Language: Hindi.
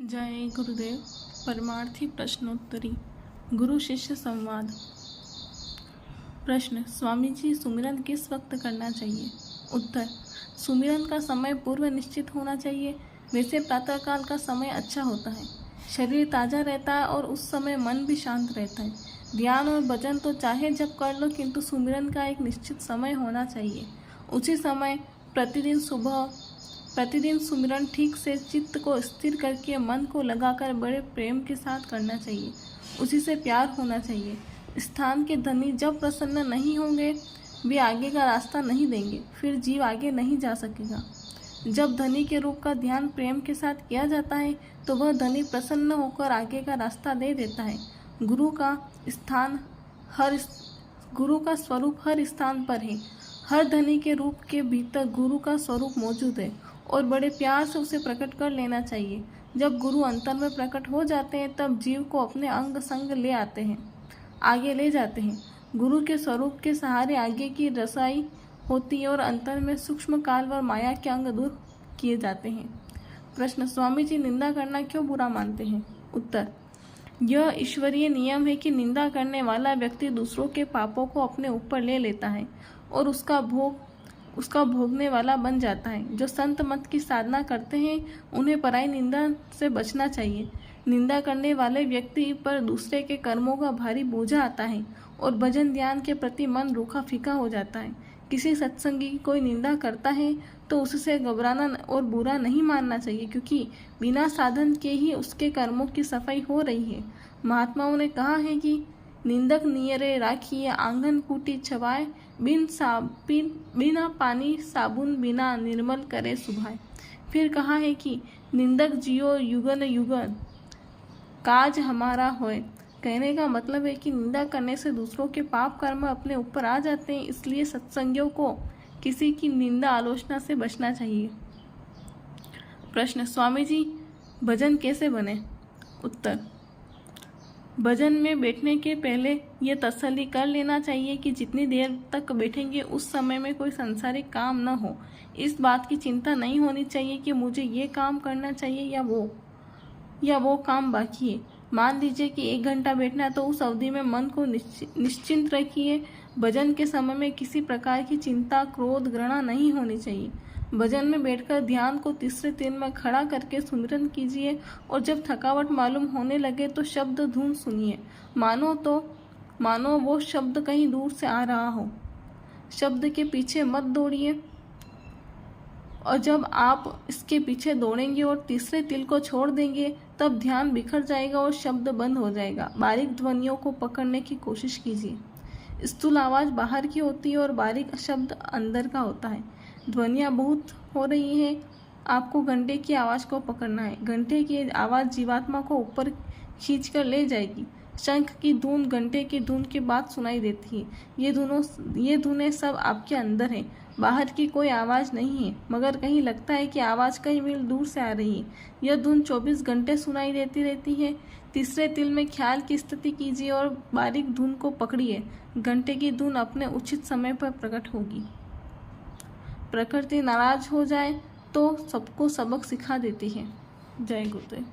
जय गुरुदेव। परमार्थी प्रश्नोत्तरी गुरु शिष्य संवाद। प्रश्न, स्वामी जी सुमिरन किस वक्त करना चाहिए? उत्तर, सुमिरन का समय पूर्व निश्चित होना चाहिए। वैसे प्रातःकाल का समय अच्छा होता है, शरीर ताज़ा रहता है और उस समय मन भी शांत रहता है। ध्यान और भजन तो चाहे जब कर लो, किंतु सुमिरन का एक निश्चित समय होना चाहिए। उसी समय प्रतिदिन सुमिरन ठीक से चित्त को स्थिर करके मन को लगाकर बड़े प्रेम के साथ करना चाहिए। उसी से प्यार होना चाहिए। स्थान के धनी जब प्रसन्न नहीं होंगे, वे आगे का रास्ता नहीं देंगे, फिर जीव आगे नहीं जा सकेगा। जब धनी के रूप का ध्यान प्रेम के साथ किया जाता है, तो वह धनी प्रसन्न होकर आगे का रास्ता दे देता है। गुरु का स्वरूप हर स्थान पर है। हर धनी के रूप के भीतर गुरु का स्वरूप मौजूद है और बड़े प्यार से उसे प्रकट कर लेना चाहिए। जब गुरु अंतर में प्रकट हो जाते हैं, तब जीव को अपने अंग संग आगे ले जाते हैं। गुरु के स्वरूप के सहारे आगे की रसाई होती है और अंतर में सूक्ष्म काल व माया के अंग दूर किए जाते हैं। प्रश्न, स्वामी जी निंदा करना क्यों बुरा मानते हैं? उत्तर, यह ईश्वरीय नियम है कि निंदा करने वाला व्यक्ति दूसरों के पापों को अपने ऊपर ले लेता है और उसका भोगने वाला बन जाता है। जो संत मत की साधना करते हैं, उन्हें पराई निंदा से बचना चाहिए। निंदा करने वाले व्यक्ति पर दूसरे के कर्मों का भारी बोझा आता है और भजन ध्यान के प्रति मन रूखा फीका हो जाता है। किसी सत्संगी की कोई निंदा करता है तो उससे घबराना और बुरा नहीं मानना चाहिए, क्योंकि बिना साधन के ही उसके कर्मों की सफाई हो रही है। महात्माओं ने कहा है कि निंदक नियरे राखिए आंगन कूटी छवाए, बिना पानी साबुन बिना निर्मल करे सुभाए। फिर कहा है कि निंदक जियो युगन युगन काज हमारा होए। कहने का मतलब है कि निंदा करने से दूसरों के पाप कर्म अपने ऊपर आ जाते हैं, इसलिए सत्संगियों को किसी की निंदा आलोचना से बचना चाहिए। प्रश्न, स्वामी जी भजन कैसे बने? उत्तर, भजन में बैठने के पहले ये तसल्ली कर लेना चाहिए कि जितनी देर तक बैठेंगे उस समय में कोई सांसारिक काम न हो। इस बात की चिंता नहीं होनी चाहिए कि मुझे ये काम करना चाहिए या वो काम बाकी है। मान लीजिए कि 1 घंटा बैठना है, तो उस अवधि में मन को निश्चिंत रखिए। भजन के समय में किसी प्रकार की चिंता, क्रोध, घृणा नहीं होनी चाहिए। भजन में बैठकर ध्यान को तीसरे तीर में खड़ा करके सुमिरन कीजिए और जब थकावट मालूम होने लगे तो शब्द धुन सुनिए, मानो वो शब्द कहीं दूर से आ रहा हो। शब्द के पीछे मत दौड़िए, और जब आप इसके पीछे दौड़ेंगे और तीसरे तिल को छोड़ देंगे, तब ध्यान बिखर जाएगा और शब्द बंद हो जाएगा। बारीक ध्वनियों को पकड़ने की कोशिश कीजिए। स्थूल आवाज़ बाहर की होती है और बारीक शब्द अंदर का होता है। ध्वनियाँ बहुत हो रही है, आपको घंटे की आवाज़ को पकड़ना है। घंटे की आवाज़ जीवात्मा को ऊपर खींच कर ले जाएगी। शंख की धुन, घंटे की धुन के बाद सुनाई देती है। ये धुनें सब आपके अंदर हैं, बाहर की कोई आवाज़ नहीं है, मगर कहीं लगता है कि आवाज़ कई मील दूर से आ रही है। यह धुन 24 घंटे सुनाई देती रहती है। तीसरे तिल में ख्याल की स्थिति कीजिए और बारीक धुन को पकड़िए। घंटे की धुन अपने उचित समय पर प्रकट होगी। प्रकृति नाराज हो जाए तो सबको सबक सिखा देती है। जय गुरुदेव।